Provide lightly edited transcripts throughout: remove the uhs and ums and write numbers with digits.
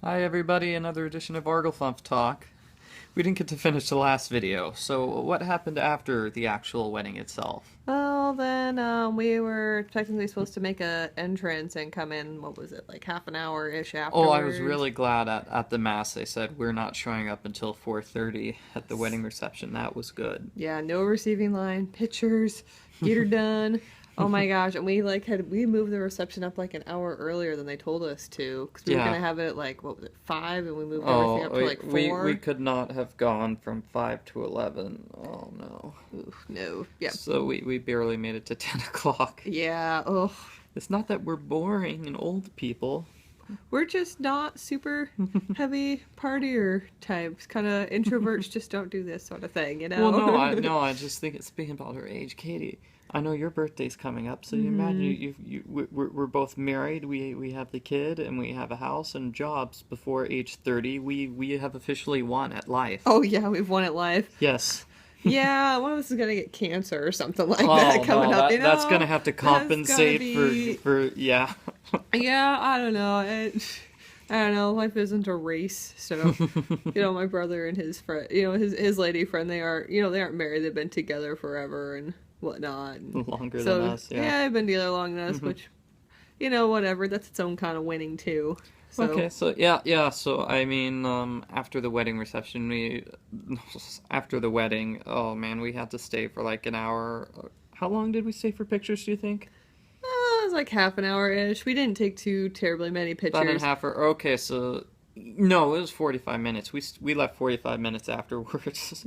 Hi everybody, another edition of Arglefumph Talk. We didn't get to finish the last video, so what happened after the actual wedding itself? Well, then we were technically supposed to make a entrance and come in, what was it, like half an hour-ish Oh, I was afterwards. really glad at the mass they said we're not showing up until 4:30 at the wedding reception. That was good. Yeah, no receiving line, pictures, get her done. Oh my gosh, and we moved the reception up like an hour earlier than they told us to, because we were Yeah. gonna have it at like, what was it, 5, and we moved everything Oh, up to like we 4. could not have gone from 5 to 11. Oh no. Oof, no, yeah. So we barely made it to 10 o'clock. Yeah, oh, It's not that we're boring and old people. we're just not super heavy partier types. Kind of introverts just don't do this sort of thing, you know? Well, no, I just think it's speaking about her age, Katie. I know your birthday's coming up, so you imagine we're both married. We have the kid, and we have a house and jobs before age 30. We have officially won at life. Oh yeah, we've won at life. Yes. Yeah, one of us is gonna get cancer or something like Oh that no, coming up. that's gonna have to That's gonna compensate be. for yeah. Yeah, I don't know. I don't know. Life isn't a race, so my brother and his friend, his lady friend, they aren't married. They've been together forever and whatnot. And Longer than so us, yeah. I've been together long enough, which, whatever. That's its own kind of winning too. So Okay, so yeah. So I mean, after the wedding reception, after the wedding, oh man, we had to stay for like an hour. How long did we stay for pictures? Do you think? it was like half an hour ish. We didn't take too terribly many About and pictures. a half hour. Okay, so no, it was 45 minutes. We left 45 minutes afterwards.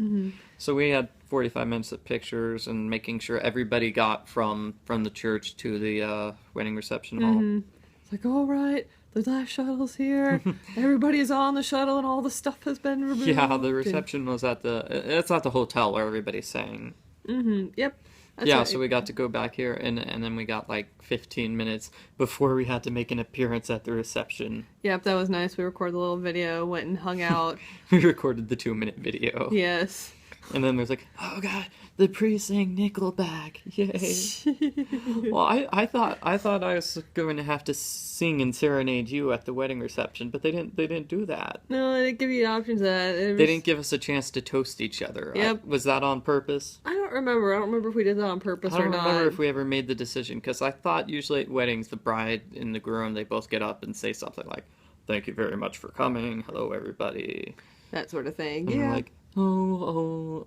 So we had 45 minutes of pictures and making sure everybody got from the church to the wedding reception hall. It's like, all right, the last shuttle's here. Everybody's on the shuttle, and all the stuff has been removed. Yeah, the reception was at it's at the hotel where everybody's staying. Yep. That's Yeah, right. so we got to go back here, and then we got like 15 minutes before we had to make an appearance at the reception. Yep, that was nice. We recorded a little video, went and hung out. We recorded the 2-minute video. Yes. And then there's like, oh god, the priest sang Nickelback, yay! Well, I thought I was going to have to sing and serenade you at the wedding reception, but they didn't do that. No, they didn't give you options of that. They didn't give us a chance to toast each other. Yep. Was that on purpose? I don't remember. I don't remember if we did that on purpose I or don't not. remember if we ever made the decision, because I thought usually at weddings the bride and the groom, they both get up and say something like, "Thank you very much for coming. Hello, everybody." That sort of thing. And Yeah. we're like, oh.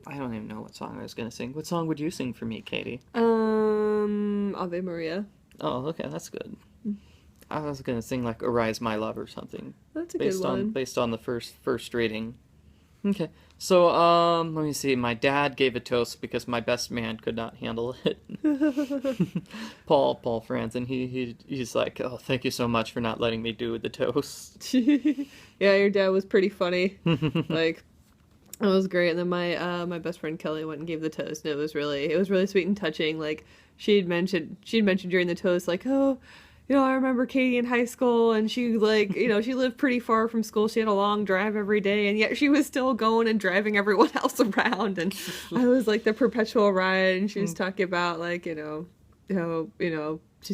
I don't even know what song I was going to sing. What song would you sing for me, Katie? Ave Maria. Oh, okay, that's good. I was going to sing like Arise My Love or something. That's a good one. Based on the first rating. Okay. So, let me see. My dad gave a toast because my best man could not handle it. Paul Franz, and he's like, "Oh, thank you so much for not letting me do the toast." Yeah, your dad was pretty funny. Like, it was great. And then my best friend Kelly went and gave the toast, and it was really sweet and touching. Like she'd mentioned during the toast, like, oh, I remember Katie in high school, and she she lived pretty far from school. She had a long drive every day, and yet she was still going and driving everyone else around. And I was like the perpetual ride, and she was talking about like, she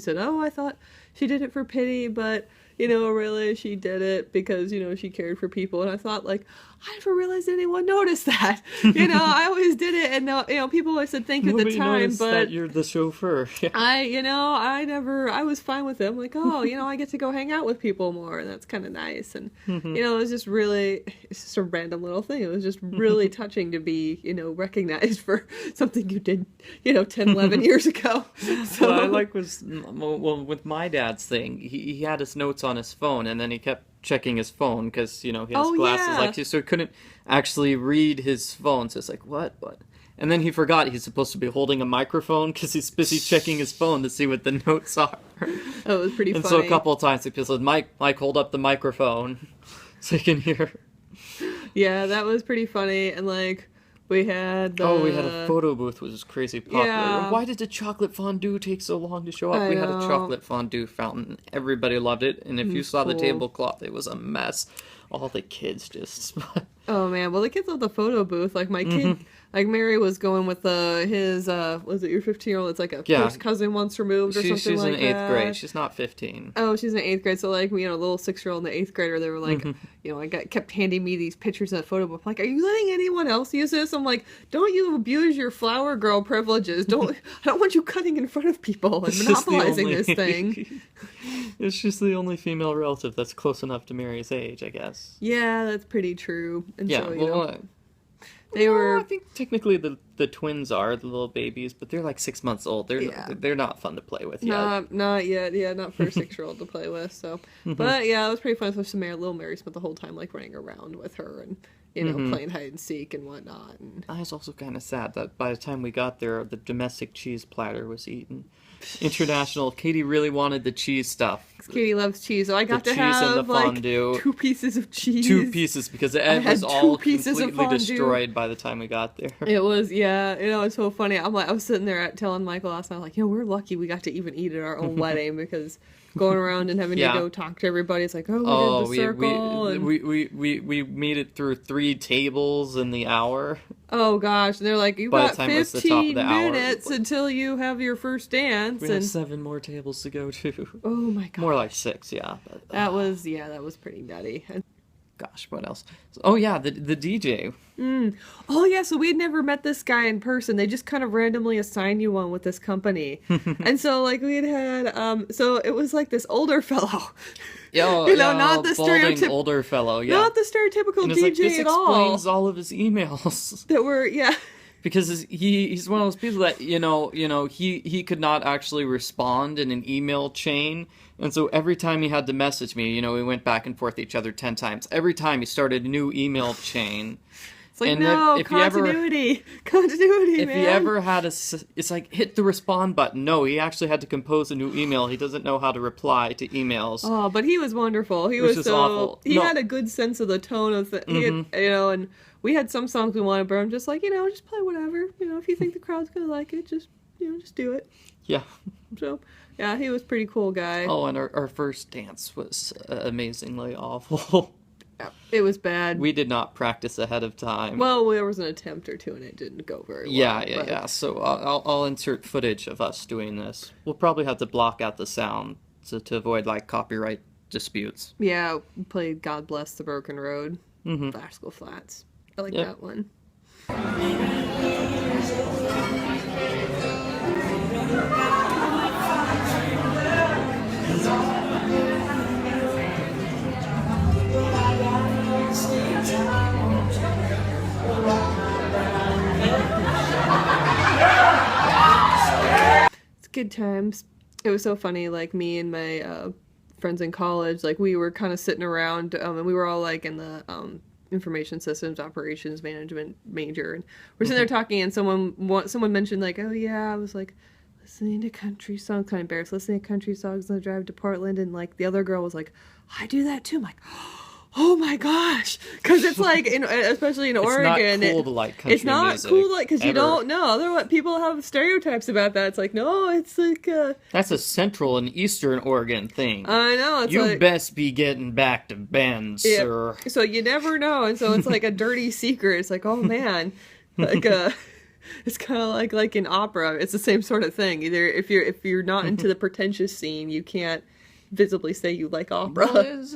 said, oh, I thought she did it for pity, but really she did it because, she cared for people. And I thought, like, I never realized anyone noticed that. I always did it, and people always said thank you at the Nobody time, noticed but that you're the chauffeur. I was fine with them. Like, oh, I get to go hang out with people more, and that's kind of nice. And, it's just a random little thing. It was just really touching to be, recognized for something you did, 10, 11 years ago. So, What I like was, well, with my dad's thing, he had his notes on his phone, and then he kept checking his phone because, he has Oh, glasses yeah. like this, so he couldn't actually read his phone. So it's like, what? And then he forgot he's supposed to be holding a microphone because he's busy checking his phone to see what the notes are. Oh, it was pretty And funny. so a couple of times he said, Mike, hold up the microphone so you can hear. Yeah, that was pretty funny. And like we had We had a photo booth, which was crazy popular. Yeah. Why did the chocolate fondue take so long to show up? I We had a know. chocolate fondue fountain. Everybody loved it. And if you saw the cool. tablecloth, it was a mess. All the kids just... Oh man, well the kids love the photo booth. Like my kid, like Mary was going with his was it your 15-year-old? It's like a first cousin once removed or something like that. She's in 8th grade. She's not 15. Oh, she's in 8th grade. So like you know, little 6-year-old and the 8th grader, they were like, you know, kept handing me these pictures of the photo book. I'm like, are you letting anyone else use this? I'm like, don't you abuse your flower girl privileges? I don't want you cutting in front of people and monopolizing this thing. It's just the only female relative that's close enough to Mary's age, I guess. Yeah, that's pretty true. And yeah, so, you well, know, they were. I think technically the twins are the little babies, but they're like 6 months old. They're not fun to play with yet. Not yet. Yeah, not for a 6-year-old to play with. So, but yeah, it was pretty fun. So little Mary spent the whole time like running around with her and you know playing hide and seek and whatnot. And I was also kind of sad that by the time we got there, the domestic cheese platter was eaten. International. Katie really wanted the cheese stuff. Katie loves cheese, so I got to have like 2 pieces of cheese. 2 pieces because it was all completely destroyed by the time we got there. It was, yeah, you know, it's so funny. I was sitting there telling Michael last night, like, you know, we're lucky we got to even eat at our own wedding because going around and having to go talk to everybody, it's like, oh, we did the circle. We made it through 3 tables in the hour. Oh gosh, and they're like, you got 15 minutes until you have your first dance. We have 7 more tables to go to. Oh my god. More like 6, yeah. But, that was pretty nutty. Gosh, what else? Oh yeah, the DJ. Oh yeah, so we had never met this guy in person. They just kind of randomly assigned you one with this company. And so like we had so it was like this older fellow. Not the stereotypical older fellow. Yeah, not the stereotypical DJ like, this at all. Explains all of his emails that were because he's one of those people that he could not actually respond in an email chain, and so every time he had to message me, we went back and forth each other 10 times. Every time he started a new email chain. It's like, and continuity, man. If he ever had it's like, hit the respond button. No, he actually had to compose a new email. He doesn't know how to reply to emails. Oh, but he was wonderful. He was so awful. He had a good sense of the tone of the, and we had some songs we wanted, but I'm just like, just play whatever. If you think the crowd's gonna like it, just do it. Yeah. So, yeah, he was a pretty cool guy. Oh, and our first dance was amazingly awful. It was bad. We did not practice ahead of time. Well, there was an attempt or two, and it didn't go very well. Yeah. So I'll insert footage of us doing this. We'll probably have to block out the sound to avoid copyright disputes. Yeah, we played "God Bless the Broken Road," Classical Flats. I like that one. It's good times. It was so funny, me and my friends in college, we were kind of sitting around, and we were all in the information systems operations management major, and we're sitting there talking, and someone mentioned oh yeah, I was listening to country songs, kind of embarrassed, listening to country songs on the drive to Portland, and the other girl was like, I do that too. I'm like, oh my gosh, because it's especially in Oregon, it's not cool to like country music. It's not cool because you don't know. Otherwise, people have stereotypes about that. It's no, it's that's a Central and Eastern Oregon thing. I know. It's you best be getting back to Bend, sir. So you never know, and so it's a dirty secret. It's oh man, it's kind of like in opera. It's the same sort of thing. Either if you're not into the pretentious scene, you can't visibly say you like opera. Well, it's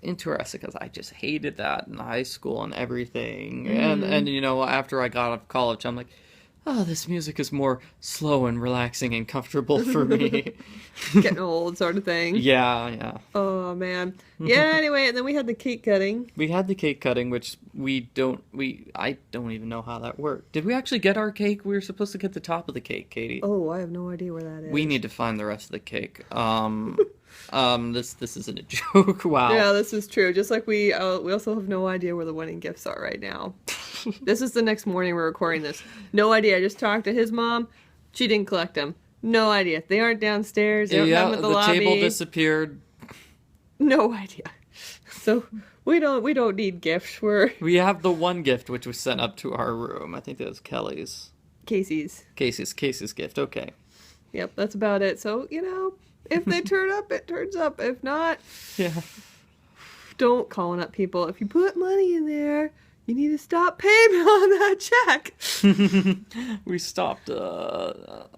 interesting because I just hated that in high school and everything. And after I got out of college, I'm like, oh, this music is more slow and relaxing and comfortable for me. Getting old sort of thing. Yeah. Oh, man. Yeah, anyway, and then we had the cake cutting. We had the cake cutting, which I don't even know how that worked. Did we actually get our cake? We were supposed to get the top of the cake, Katie. Oh, I have no idea where that is. We need to find the rest of the cake. This isn't a joke. Wow. Yeah, this is true. Just like we also have no idea where the wedding gifts are right now. This is the next morning we're recording this. No idea. I just talked to his mom. She didn't collect them. No idea. They aren't downstairs. They don't have them at the lobby. The table disappeared. No idea. So we don't need gifts. We have the one gift which was sent up to our room. I think that was Kelly's. Casey's gift. Okay. Yep, that's about it. So if they turn up, it turns up. If not, yeah. Don't calling up people. If you put money in there, You need to stop payment on that check. We stopped, but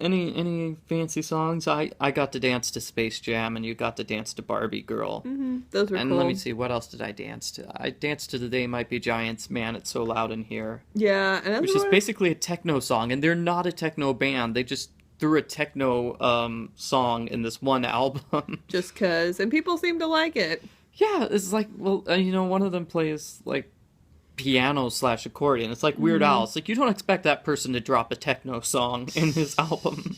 any fancy songs? I got to dance to Space Jam, and you got to dance to Barbie Girl. Mm-hmm. Those were and cool. let me see, what else did I dance to? I danced to the They Might Be Giants, Man, It's So Loud in Here. Yeah, and which is basically a techno song, and they're not a techno band. They just threw a techno song in this one album. Just 'cause, and people seem to like it. Yeah, it's like, well, one of them plays, like, piano/accordion. It's like Weird Al. It's like, you don't expect that person to drop a techno song in his album.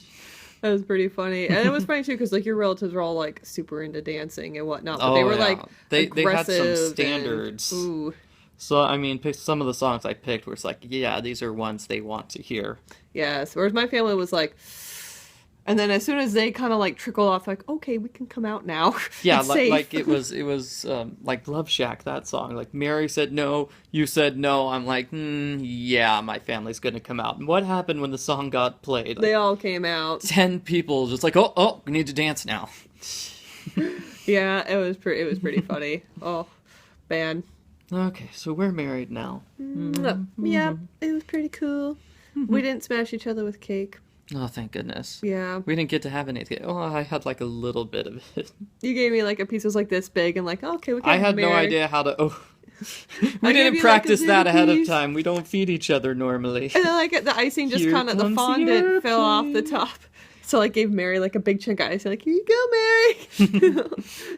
That was pretty funny. And it was funny, too, because, like, your relatives were all, like, super into dancing and whatnot. But they were, like, they had some aggressive standards. Ooh. So, I mean, some of the songs I picked were like, yeah, these are ones they want to hear. Yes, whereas my family was like... And then as soon as they kind of like trickled off, like, okay, we can come out now. Yeah, like it was like Love Shack, that song. Like Mary said no, you said no. I'm like, yeah, my family's gonna come out. And what happened when the song got played? Like, they all came out. 10 people just like, oh, we need to dance now. Yeah, it was pretty funny. Oh, man. Okay, so we're married now. Yeah, it was pretty cool. We didn't smash each other with cake. Oh, thank goodness. Yeah. We didn't get to have anything. Oh, I had like a little bit of it. You gave me like a piece that was like this big and like, okay, we can I had no idea how to... We didn't practice that ahead of time. We don't feed each other normally. And then like the icing just kind of, the fondant fell off the top. So I gave Mary like a big chunk of icing. Like, here you go, Mary.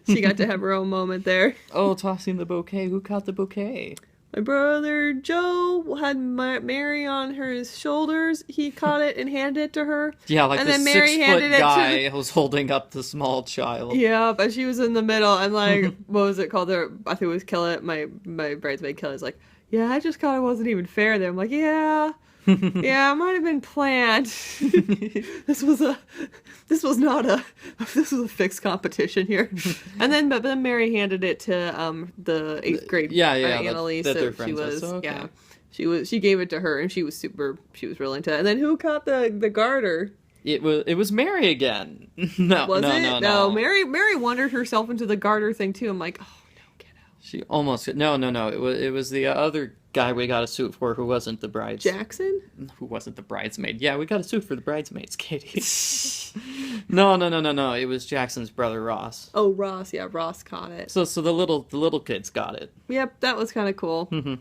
She got to have her own moment there. Oh, tossing the bouquet. Who caught the bouquet? My brother Joe had Mary on his shoulders. He caught it and handed it to her. Yeah, like and the then Mary 6-foot guy was holding up the small child. Yeah, but she was in the middle, and like, what was it called? I think it was Kelly. My bridesmaid Kelly's like, yeah, I just kind of wasn't even fair there. I'm like, yeah, it might have been planned. This was a fixed competition here. But then Mary handed it to the 8th grade. Annalise. That they're so friends she was with, so okay. she gave it to her, and she was really into it. And then who caught the garter? It was Mary again. No. Mary wandered herself into the garter thing too. I'm like, oh no, get out. She almost no. It was the other guy we got a suit for who wasn't the Jackson? Who wasn't the bridesmaid. Yeah, we got a suit for the bridesmaids, Katie. No. It was Jackson's brother Ross. Oh, Ross. Yeah, Ross caught it. So the little kids got it. Yep, that was kind of cool. Mm-hmm.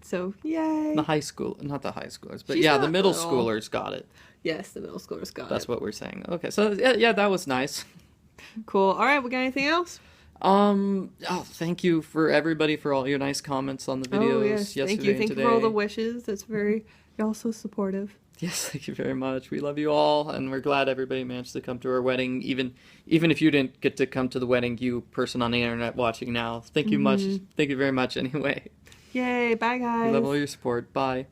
So, yay. Not the high schoolers, but yeah, the middle schoolers got it. Yes, the middle schoolers got it. That's what we're saying. Okay, so yeah, that was nice. Cool. All right, we got anything else? Thank you for everybody for all your nice comments on the videos yesterday Thank you. and Thank today. you for all the wishes. That's you're all so supportive. Yes, thank you very much. We love you all, and we're glad everybody managed to come to our wedding. Even if you didn't get to come to the wedding, you person on the internet watching now, thank you much. Thank you very much anyway. Yay, bye guys. We love all your support. Bye.